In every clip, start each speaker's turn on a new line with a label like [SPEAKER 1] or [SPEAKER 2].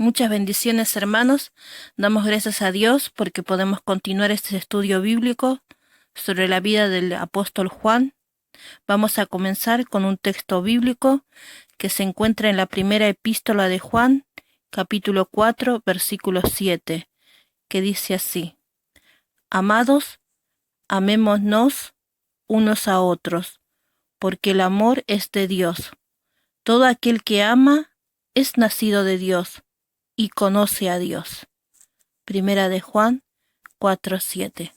[SPEAKER 1] Muchas bendiciones, hermanos. Damos gracias a Dios porque podemos continuar este estudio bíblico sobre la vida del apóstol Juan. Vamos a comenzar con un texto bíblico que se encuentra en la primera epístola de Juan, capítulo 4, versículo 7, que dice así: Amados, amémonos unos a otros, porque el amor es de Dios. Todo aquel que ama es nacido de Dios y conoce a Dios. Primera de Juan 4:7.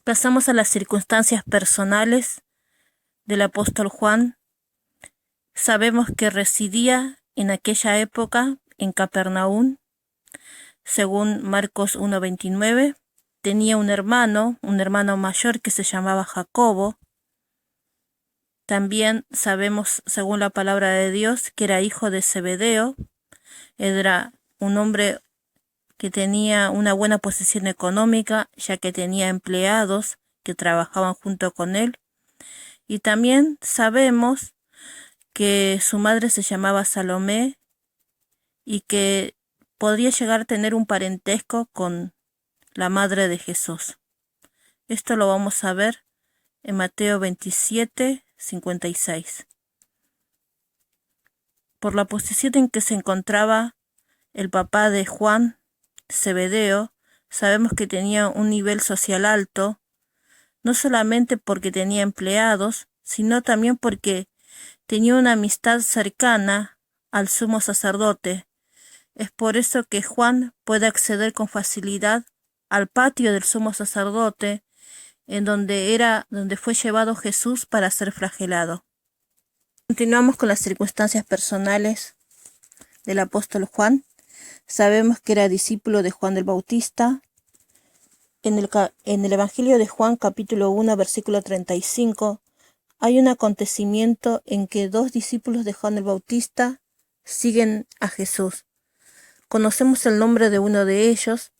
[SPEAKER 1] Pasamos a las circunstancias personales del apóstol Juan. Sabemos que residía en aquella época en Capernaum. Según Marcos 1:29, tenía un hermano mayor que se llamaba Jacobo. También sabemos, según la palabra de Dios, que era hijo de Zebedeo. Era un hombre que tenía una buena posición económica, ya que tenía empleados que trabajaban junto con él. Y también sabemos que su madre se llamaba Salomé y que podría llegar a tener un parentesco con la madre de Jesús. Esto lo vamos a ver en Mateo 27:56. Por la posición en que se encontraba el papá de Juan, Zebedeo, sabemos que tenía un nivel social alto, no solamente porque tenía empleados, sino también porque tenía una amistad cercana al sumo sacerdote. Es por eso que Juan puede acceder con facilidad al patio del sumo sacerdote, en donde fue llevado Jesús para ser flagelado. Continuamos con las circunstancias personales del apóstol Juan. Sabemos que era discípulo de Juan el Bautista. En el Evangelio de Juan, capítulo 1, versículo 35, hay un acontecimiento en que dos discípulos de Juan el Bautista siguen a Jesús. Conocemos el nombre de uno de ellos,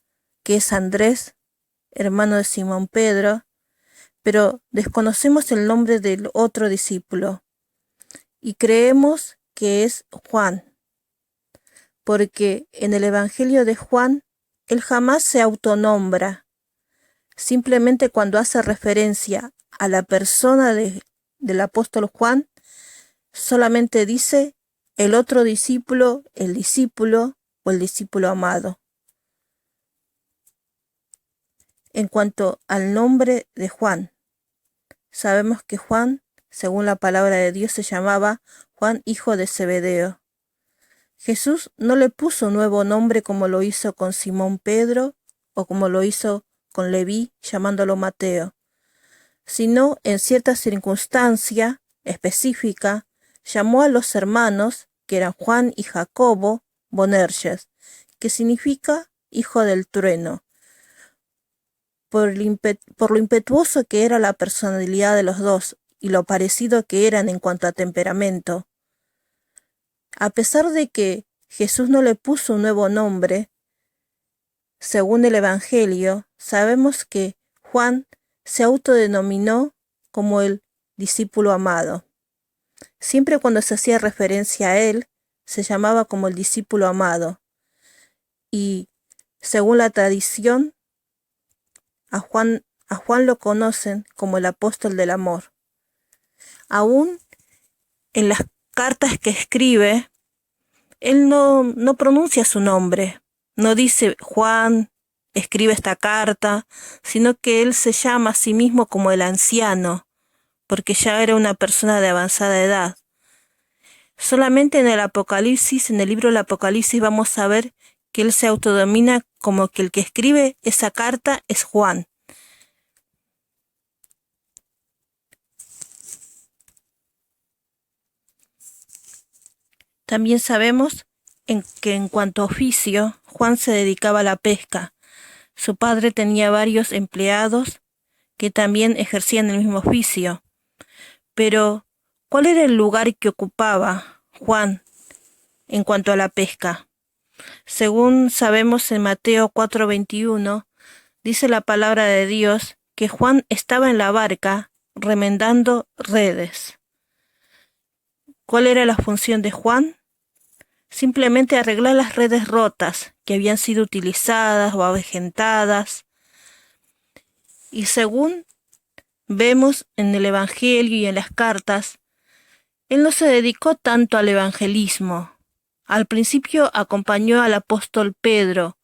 [SPEAKER 1] que es Andrés, hermano de Simón Pedro, pero desconocemos el nombre del otro discípulo y creemos que es Juan, porque en el Evangelio de Juan él jamás se autonombra. Simplemente cuando hace referencia a la persona del apóstol Juan, solamente dice el otro discípulo, el discípulo o el discípulo amado. En cuanto al nombre de Juan, sabemos que Juan, según la palabra de Dios, se llamaba Juan, hijo de Zebedeo. Jesús no le puso un nuevo nombre como lo hizo con Simón Pedro o como lo hizo con Leví, llamándolo Mateo, sino en cierta circunstancia específica llamó a los hermanos, que eran Juan y Jacobo, Bonerges, que significa hijo del trueno, por lo impetuoso que era la personalidad de los dos y lo parecido que eran en cuanto a temperamento. A pesar de que Jesús no le puso un nuevo nombre, según el Evangelio, sabemos que Juan se autodenominó como el discípulo amado. Siempre cuando se hacía referencia a él, se llamaba como el discípulo amado. Y según la tradición, a Juan lo conocen como el apóstol del amor. Aún en las cartas que escribe, él no pronuncia su nombre. No dice Juan, escribe esta carta, sino que él se llama a sí mismo como el anciano, porque ya era una persona de avanzada edad. Solamente en el Apocalipsis, en el libro del Apocalipsis, vamos a ver que él se autodomina como que el que escribe esa carta es Juan. También sabemos que en cuanto a oficio, Juan se dedicaba a la pesca. Su padre tenía varios empleados que también ejercían el mismo oficio. Pero, ¿cuál era el lugar que ocupaba Juan en cuanto a la pesca? Según sabemos en Mateo 4:21, dice la palabra de Dios que Juan estaba en la barca remendando redes. ¿Cuál era la función de Juan? simplemente arreglar las redes rotas que habían sido utilizadas o avejentadas. Y según vemos en el Evangelio y en las cartas, él no se dedicó tanto al evangelismo. Al principio acompañó al apóstol Pedro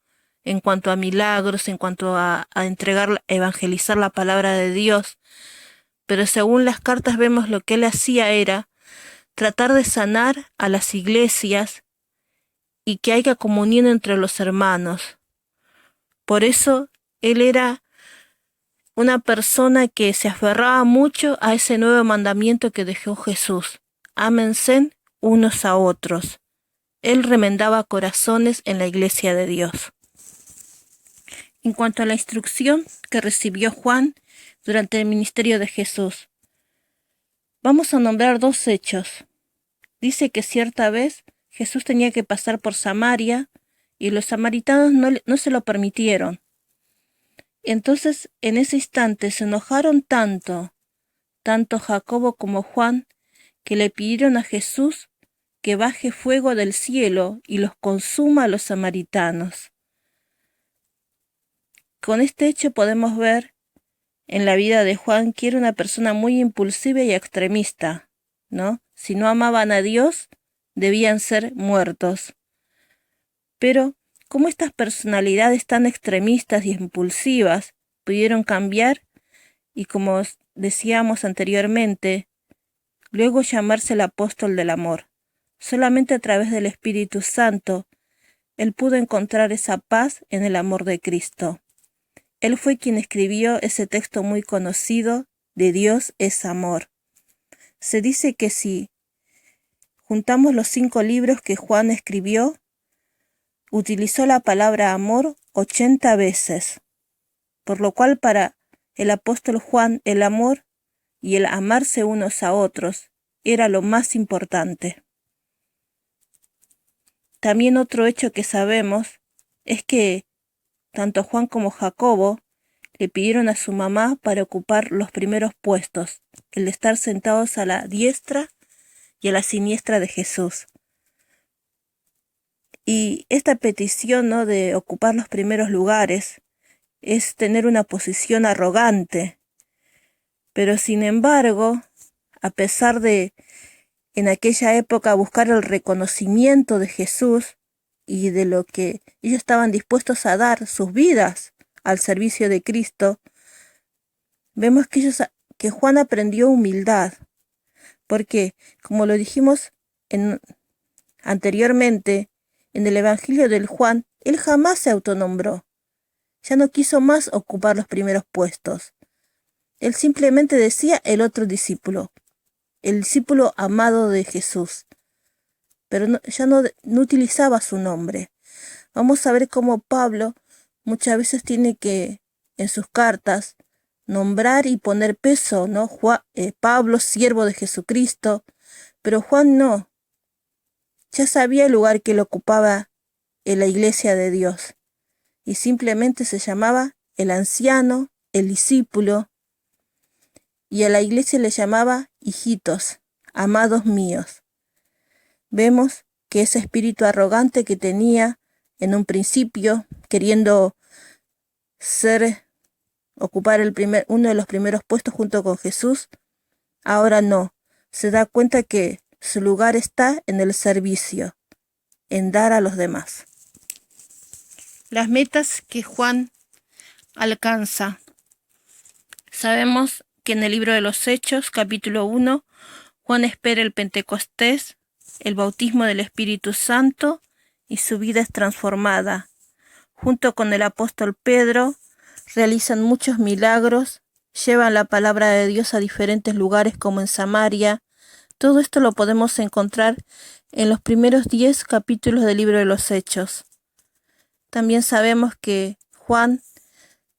[SPEAKER 1] en cuanto a milagros, en cuanto a evangelizar la palabra de Dios, pero según las cartas vemos lo que él hacía era tratar de sanar a las iglesias y que haya comunión entre los hermanos. Por eso él era una persona que se aferraba mucho a ese nuevo mandamiento que dejó Jesús. Ámense unos a otros. Él remendaba corazones en la iglesia de Dios. En cuanto a la instrucción que recibió Juan durante el ministerio de Jesús, vamos a nombrar dos hechos. Dice que cierta vez Jesús tenía que pasar por Samaria y los samaritanos no se lo permitieron. Entonces, en ese instante se enojaron tanto Jacobo como Juan, que le pidieron a Jesús que baje fuego del cielo y los consuma a los samaritanos. Con este hecho podemos ver en la vida de Juan que era una persona muy impulsiva y extremista, ¿no? Si no amaban a Dios, debían ser muertos. Pero, ¿cómo estas personalidades tan extremistas y impulsivas pudieron cambiar y, como decíamos anteriormente, luego llamarse el apóstol del amor? Solamente a través del Espíritu Santo, él pudo encontrar esa paz en el amor de Cristo. Él fue quien escribió ese texto muy conocido de Dios es amor. Se dice que si juntamos los 5 libros que Juan escribió, utilizó la palabra amor 80 veces, por lo cual para el apóstol Juan el amor y el amarse unos a otros era lo más importante. También otro hecho que sabemos es que tanto Juan como Jacobo le pidieron a su mamá para ocupar los primeros puestos, el de estar sentados a la diestra y a la siniestra de Jesús. Y esta petición, ¿no?, de ocupar los primeros lugares es tener una posición arrogante. Pero sin embargo, a pesar de en aquella época buscar el reconocimiento de Jesús y de lo que ellos estaban dispuestos a dar sus vidas al servicio de Cristo, vemos que Juan aprendió humildad, porque, como lo dijimos anteriormente, en el Evangelio del Juan, él jamás se autonombró, ya no quiso más ocupar los primeros puestos. Él simplemente decía el otro discípulo, el discípulo amado de Jesús, pero ya no utilizaba su nombre. Vamos a ver cómo Pablo muchas veces tiene que, en sus cartas, nombrar y poner peso, ¿no? Pablo, siervo de Jesucristo, pero Juan no. Ya sabía el lugar que él ocupaba en la iglesia de Dios, y simplemente se llamaba el anciano, el discípulo, y a la iglesia le llamaba hijitos, amados míos. Vemos que ese espíritu arrogante que tenía en un principio, queriendo ocupar uno de los primeros puestos junto con Jesús, ahora no, se da cuenta que su lugar está en el servicio, en dar a los demás. Las metas que Juan alcanza. Sabemos que en el libro de los Hechos, capítulo 1, Juan espera el Pentecostés, el bautismo del Espíritu Santo, y su vida es transformada. Junto con el apóstol Pedro, realizan muchos milagros, llevan la palabra de Dios a diferentes lugares como en Samaria. Todo esto lo podemos encontrar en los primeros 10 capítulos del libro de los Hechos. También sabemos que Juan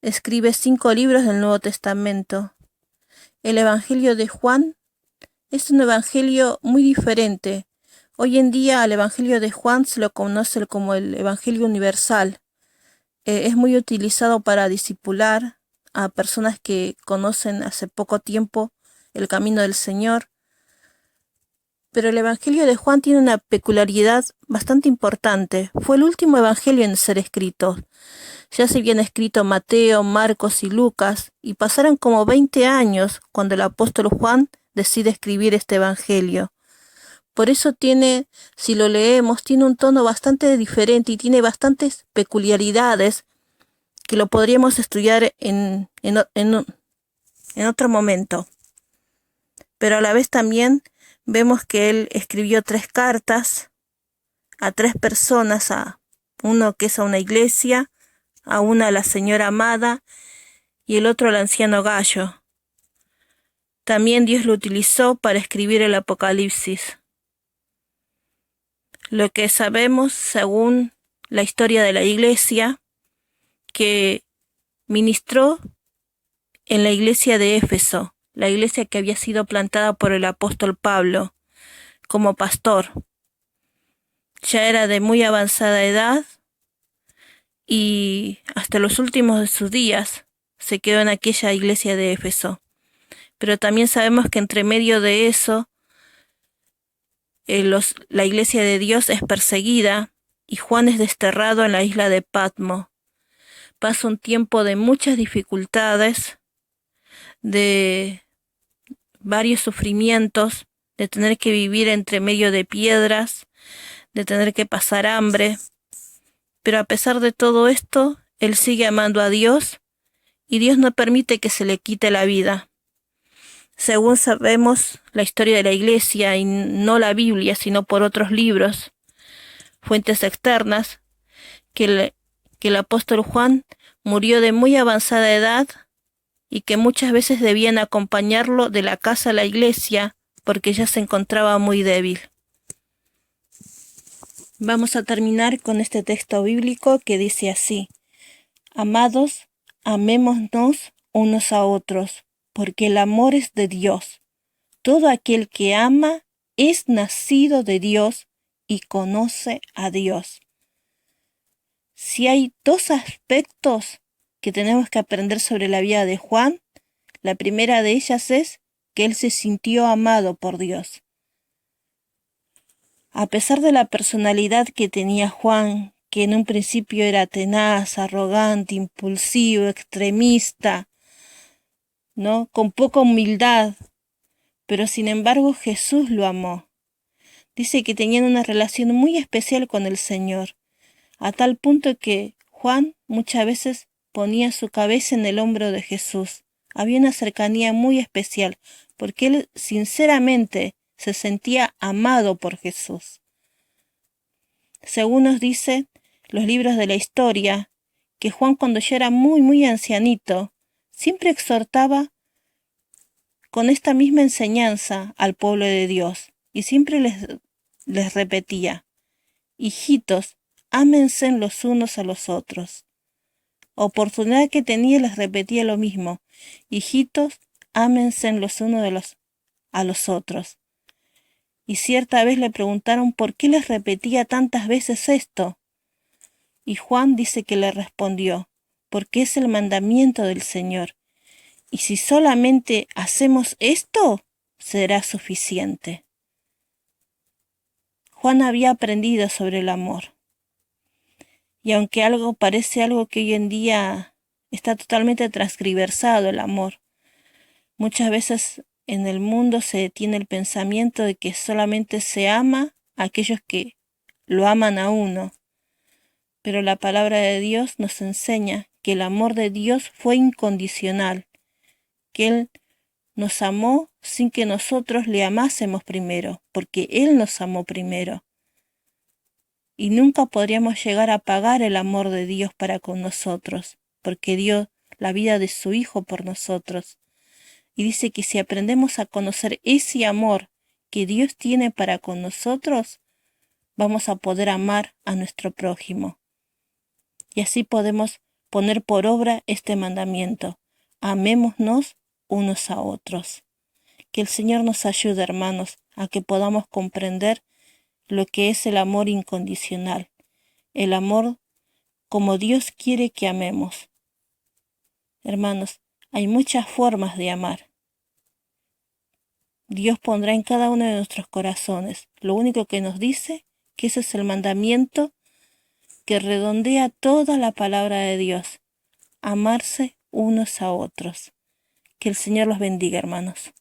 [SPEAKER 1] escribe 5 libros del Nuevo Testamento. El Evangelio de Juan es un evangelio muy diferente. Hoy en día al Evangelio de Juan se lo conoce como el Evangelio universal. Es muy utilizado para discipular a personas que conocen hace poco tiempo el camino del Señor. Pero el Evangelio de Juan tiene una peculiaridad bastante importante. Fue el último evangelio en ser escrito. Ya se habían escrito Mateo, Marcos y Lucas, y pasaron como 20 años cuando el apóstol Juan decide escribir este evangelio. Por eso tiene, si lo leemos, tiene un tono bastante diferente y tiene bastantes peculiaridades que lo podríamos estudiar en otro momento. Pero a la vez también vemos que él escribió 3 cartas a 3 personas, a uno que es a una iglesia, a una a la señora Amada y el otro al anciano Gallo. También Dios lo utilizó para escribir el Apocalipsis. Lo que sabemos, según la historia de la iglesia, que ministró en la iglesia de Éfeso, la iglesia que había sido plantada por el apóstol Pablo como pastor. Ya era de muy avanzada edad y hasta los últimos de sus días se quedó en aquella iglesia de Éfeso. Pero también sabemos que entre medio de eso, la iglesia de Dios es perseguida y Juan es desterrado en la isla de Patmo. Pasa un tiempo de muchas dificultades, de varios sufrimientos, de tener que vivir entre medio de piedras, de tener que pasar hambre. Pero a pesar de todo esto, él sigue amando a Dios y Dios no permite que se le quite la vida. Según sabemos la historia de la iglesia y no la Biblia, sino por otros libros, fuentes externas, que el apóstol Juan murió de muy avanzada edad y que muchas veces debían acompañarlo de la casa a la iglesia porque ya se encontraba muy débil. Vamos a terminar con este texto bíblico que dice así: Amados, amémonos unos a otros, porque el amor es de Dios. Todo aquel que ama es nacido de Dios y conoce a Dios. Si hay 2 aspectos que tenemos que aprender sobre la vida de Juan, la primera de ellas es que él se sintió amado por Dios. A pesar de la personalidad que tenía Juan, que en un principio era tenaz, arrogante, impulsivo, extremista, ¿no? Con poca humildad, pero sin embargo Jesús lo amó. Dice que tenían una relación muy especial con el Señor, a tal punto que Juan muchas veces ponía su cabeza en el hombro de Jesús. Había una cercanía muy especial, porque él sinceramente se sentía amado por Jesús. Según nos dicen los libros de la historia, que Juan cuando ya era muy ancianito, siempre exhortaba con esta misma enseñanza al pueblo de Dios, y siempre les repetía: hijitos, ámense los unos a los otros. Oportunidad que tenía les repetía lo mismo: hijitos, ámense los unos a los otros. Y cierta vez le preguntaron por qué les repetía tantas veces esto. Y Juan dice que le respondió: porque es el mandamiento del Señor. Y si solamente hacemos esto, será suficiente. Juan había aprendido sobre el amor. Y aunque parece algo que hoy en día está totalmente transgiversado, el amor, muchas veces en el mundo se tiene el pensamiento de que solamente se ama a aquellos que lo aman a uno. Pero la palabra de Dios nos enseña que el amor de Dios fue incondicional, que Él nos amó sin que nosotros le amásemos primero, porque Él nos amó primero. Y nunca podríamos llegar a pagar el amor de Dios para con nosotros, porque dio la vida de su Hijo por nosotros. Y dice que si aprendemos a conocer ese amor que Dios tiene para con nosotros, vamos a poder amar a nuestro prójimo. Y así podemos poner por obra este mandamiento: amémonos unos a otros. Que el Señor nos ayude, hermanos, a que podamos comprender lo que es el amor incondicional, el amor como Dios quiere que amemos. Hermanos, hay muchas formas de amar, Dios pondrá en cada uno de nuestros corazones. Lo único que nos dice que ese es el mandamiento que redondea toda la palabra de Dios. Amarse unos a otros. Que el Señor los bendiga, hermanos.